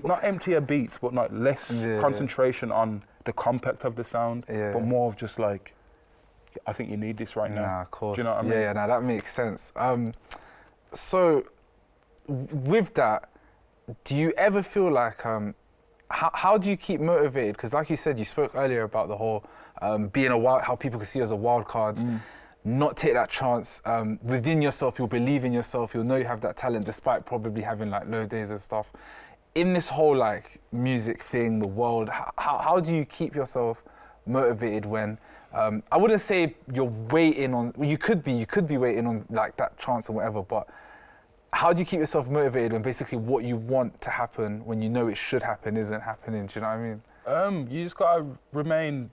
not emptier beats, but like less concentration on the compact of the sound, but more of just like, I think you need this right now. Nah, of course. Do you know what I mean? Yeah, nah, that makes sense. So, with that, do you ever feel like, how do you keep motivated? Because like you said, you spoke earlier about the whole being how people can see you as a wild card, not take that chance. Within yourself, you'll believe in yourself, you'll know you have that talent despite probably having like low days and stuff. In this whole like music thing, the world, how do you keep yourself motivated when, I wouldn't say you're waiting on, you could be waiting on like that chance or whatever, but how do you keep yourself motivated when basically what you want to happen when you know it should happen isn't happening? Do you know what I mean? You just gotta remain.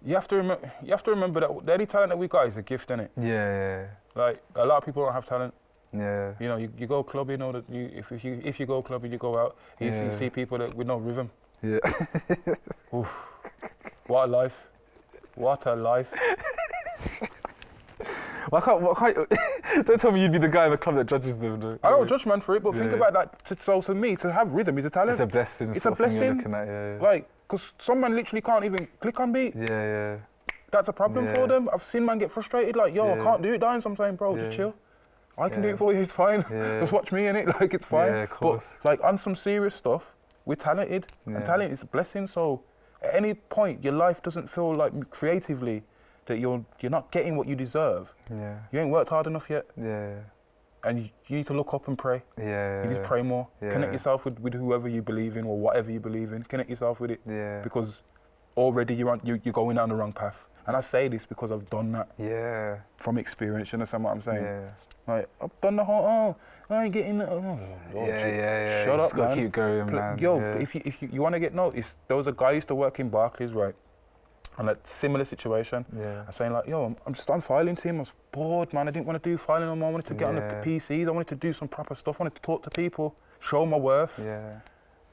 You have to remember that the only talent that we got is a gift, innit? Yeah. Like a lot of people don't have talent. Yeah. You know, you go clubbing, or if you go clubbing, you go out. You see people with no rhythm. Yeah. Oof. What a life! What a life! Why can't don't tell me you'd be the guy in the club that judges them. No? I don't judge man for it, but think about that. So to me, to have rhythm is a talent. It's a blessing. It's a blessing. Looking at, Like, because some man literally can't even click on beat. Yeah. That's a problem for them. I've seen man get frustrated, like, I can't do it, dying sometimes, bro, just chill. I can do it for you, it's fine. Just watch me, innit? Like, it's fine. Yeah, of course. But, like, on some serious stuff, we're talented, and talent is a blessing, so at any point, your life doesn't feel like creatively that you're not getting what you deserve. Yeah. You ain't worked hard enough yet. Yeah. And you need to look up and pray. Yeah. You need to pray more. Yeah. Connect yourself with whoever you believe in or whatever you believe in. Connect yourself with it. Yeah. Because already you're going down the wrong path. And I say this because I've done that. Yeah. From experience, you understand what I'm saying? Yeah. Like, I've done the whole, I ain't getting that. Yeah. Shut up, just gotta keep going, man. If you want to get noticed, there was a guy who used to work in Barclays, right? And a similar situation. Yeah. I'm saying like, I'm filing team. I was bored, man. I didn't want to do filing no more. I wanted to get on the PCs. I wanted to do some proper stuff. I wanted to talk to people, show my worth. Yeah.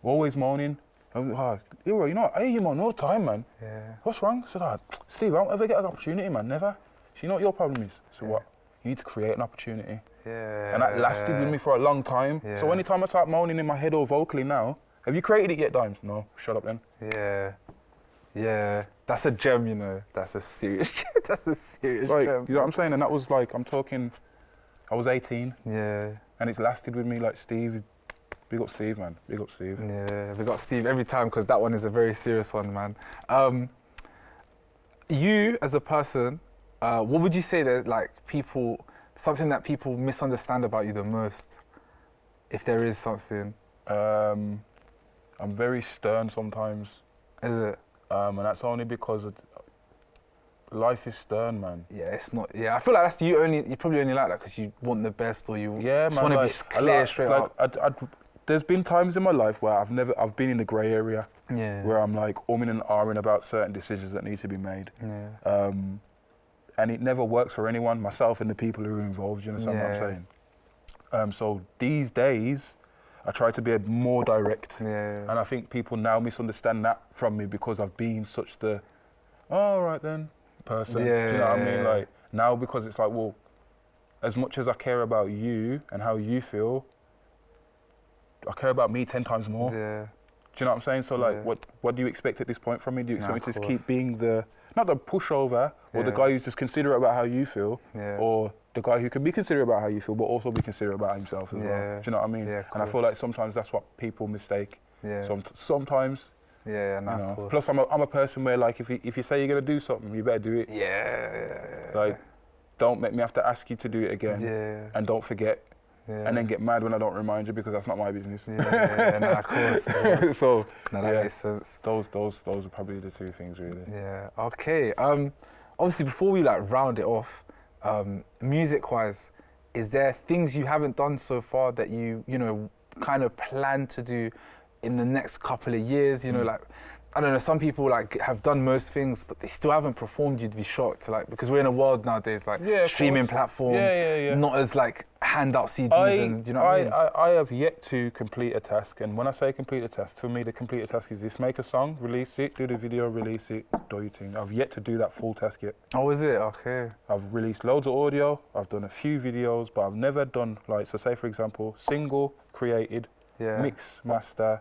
Always moaning. You know, I hear you moan all the time, man. Yeah. What's wrong? I said, Steve, I won't ever get an opportunity, man. Never. So you know what your problem is? So what? You need to create an opportunity. Yeah. And that lasted with me for a long time. Yeah. So anytime I start moaning in my head or vocally now, have you created it yet, Dimes? No. Shut up then. Yeah. Yeah, that's a gem, you know. That's a serious gem. That's a serious gem. You know what I'm saying? And that was like, I was 18. Yeah. And it's lasted with me like Steve. Big up Steve, man. Big up Steve. Yeah, big up Steve every time because that one is a very serious one, man. You, as a person, what would you say that like something that people misunderstand about you the most? If there is something. I'm very stern sometimes. Is it? And that's only because life is stern, man. Yeah, it's not. Yeah, I feel like that's you probably only like that because you want the best or you just want to be clear straight up. There's been times in my life where I've been in the grey area. Yeah. Where I'm like umming and ahhing about certain decisions that need to be made. Yeah. And it never works for anyone, myself and the people who are involved. You understand what I'm saying? So these days, I try to be more direct, and I think people now misunderstand that from me because I've been such the, all right then, person. Yeah. Do you know what I mean? Like now because it's like, well, as much as I care about you and how you feel, I care about me 10 times more. Yeah. Do you know what I'm saying? So like, what do you expect at this point from me? Do you expect me to just keep being not the pushover or the guy who's just considerate about how you feel, or the guy who can be considerate about how you feel, but also be considerate about himself as well. Do you know what I mean? Yeah, and I feel like sometimes that's what people mistake. Yeah. Sometimes. Yeah, no, you know. Plus, I'm a person where like if you say you're gonna do something, you better do it. Yeah. Like, don't make me have to ask you to do it again. Yeah. And don't forget. Yeah. And then get mad when I don't remind you because that's not my business. Yeah, no, of course. So, no, that makes sense. Those are probably the two things, really. Yeah. Okay. Obviously, before we like round it off, music-wise, is there things you haven't done so far that you know kind of plan to do in the next couple of years? You know, like I don't know, some people like have done most things, but they still haven't performed. You'd be shocked, like, because we're in a world nowadays, like streaming platforms, not as like handout CDs, and you know what I mean? I have yet to complete a task, and when I say complete a task, for me the complete a task is this: make a song, release it, do the video, release it, do your thing. I've yet to do that full task yet. Oh, is it? Okay. I've released loads of audio, I've done a few videos, but I've never done, like, so say for example, single, created, mix, master,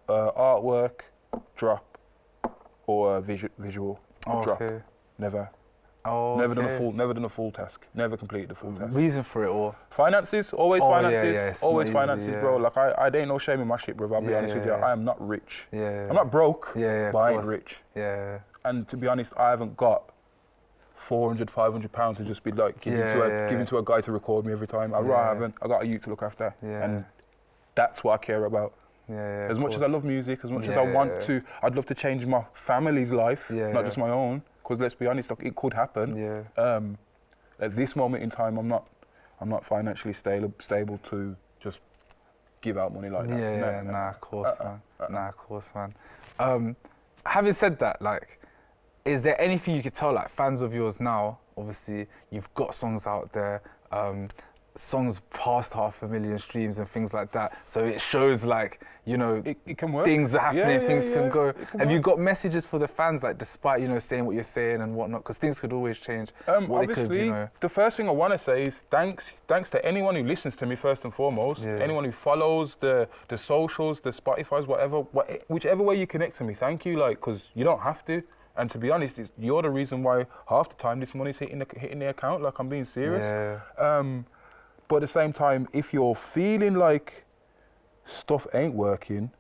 artwork, drop, or visual, drop. Never. Oh, never done a full task. Never completed the full task. Reason for it all? Finances, always finances, always easy, finances, bro. Like I ain't no shame in my shit, bro. I'll be honest with you. I am not rich. I'm not broke, but I ain't rich. And to be honest, I haven't got 400, 500 pounds to just be like giving to a guy to record me every time. I haven't. I got a youth to look after, and that's what I care about. As much as I love music, as much as I want to, I'd love to change my family's life, not just my own. Because let's be honest, like, it could happen. At this moment in time, I'm not financially stable to just give out money like that. Nah, of course, man. Nah, of course, man. Having said that, like, is there anything you could tell, like, fans of yours now? Obviously, you've got songs out there. Songs past 500,000 streams and things like that, so it shows, like, you know, it can work. Things are happening, things can go. Have you got messages for the fans, like, despite, you know, saying what you're saying and whatnot, because things could always change? Obviously, the first thing I want to say is thanks to anyone who listens to me first and foremost, anyone who follows the socials, the Spotify's, whichever way you connect to me, thank you, like, because you don't have to. And to be honest, you're the reason why half the time this money's hitting the account, like, I'm being serious. But at the same time, if you're feeling like stuff ain't working,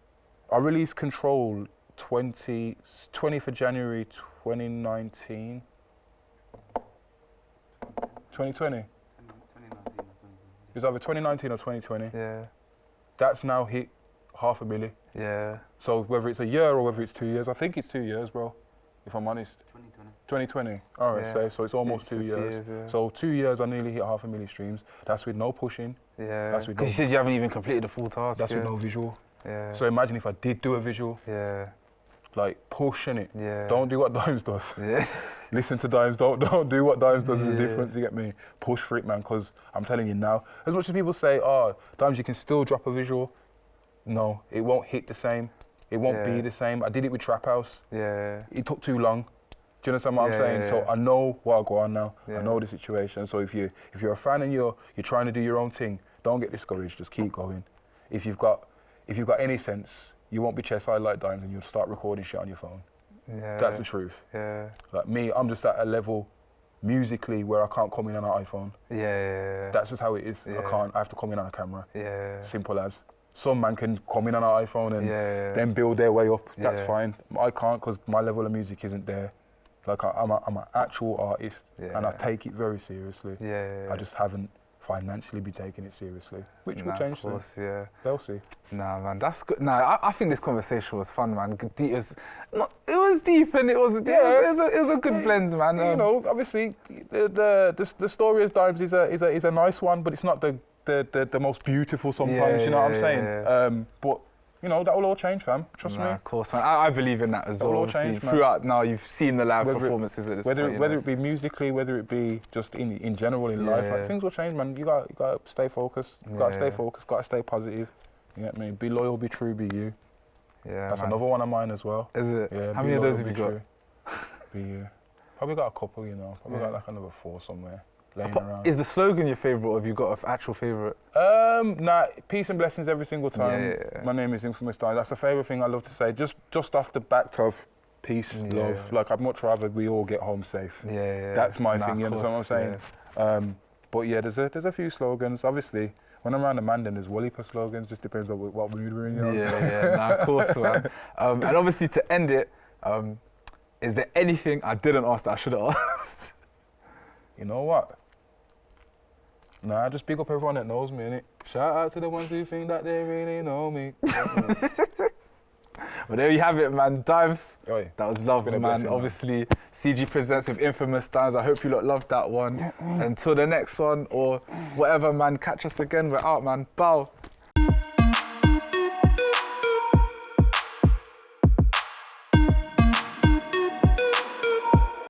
I released Control 20th of January 2019. 2020? It was either 2019 or 2020. That's now hit 500,000. So whether it's a year or whether it's 2 years, I think it's 2 years, bro, if I'm honest. 2020. All right, so it's almost 2 years. So 2 years, I nearly hit 500,000 streams. That's with no pushing. That's with because you said you haven't even completed the full task. That's with no visual. So imagine if I did do a visual. Like, pushing it. Don't do what Dimes does. Listen to Dimes. Don't do what Dimes does. Is the difference. You get me? Push for it, man. Because I'm telling you now, as much as people say, "Oh, Dimes, you can still drop a visual," no, it won't hit the same. It won't be the same. I did it with Trap House. It took too long. Do you understand what I'm saying? So I know what I go on now. I know the situation. So if you're a fan and you're trying to do your own thing, don't get discouraged. Just keep going. If you've got any sense, you won't be chest-eyed like Dimes and you'll start recording shit on your phone. That's the truth. Like me, I'm just at a level musically where I can't come in on an iPhone. That's just how it is. I can't. I have to come in on a camera. Simple as. Some man can come in on an iPhone and then build their way up. That's fine. I can't because my level of music isn't there. Like, I'm an actual artist and I take it very seriously. I just haven't financially been taking it seriously, which will change soon. They'll see. Nah, man, that's good. Nah, I think this conversation was fun, man. It was deep and it was a good blend, man. You know, obviously, the story of Dimes is a nice one, but it's not the most beautiful sometimes. You know what I'm saying? But you know, that will all change, fam. Trust me. Of course, man. I believe in that as well. Obviously, throughout now, you've seen the live performances at this point. Whether it be musically, whether it be just in general in life, like, things will change, man. You got to stay focused. You got to stay focused. Got to stay positive. You get me? Be loyal, be true, be you. That's another one of mine as well. Is it? Yeah. How many of those have you got? Be you. Probably got a couple, you know. Probably got like another 4 somewhere. Around. Is the slogan your favourite, or have you got an actual favourite? Nah, peace and blessings every single time. My name is Infamous Dimez. That's the favourite thing I love to say. Just off the back of peace, love. Like, I'd much rather we all get home safe. That's my thing, you understand what I'm saying? But yeah, there's a few slogans. Obviously, when I'm around the man, then there's Wally-per slogans. Just depends on what mood we're in, you know? Nah, of course, man. And obviously, to end it, is there anything I didn't ask that I should have asked? You know what? Nah, just big up everyone that knows me, innit? Shout out to the ones who think that they really know me. Well, there you have it, man. Dimes, Oi, that was lovely, man. Blessing, obviously, CGpresents with Infamous Dimez. I hope you lot loved that one. Until the next one, or whatever, man. Catch us again. We're out, man. Bow.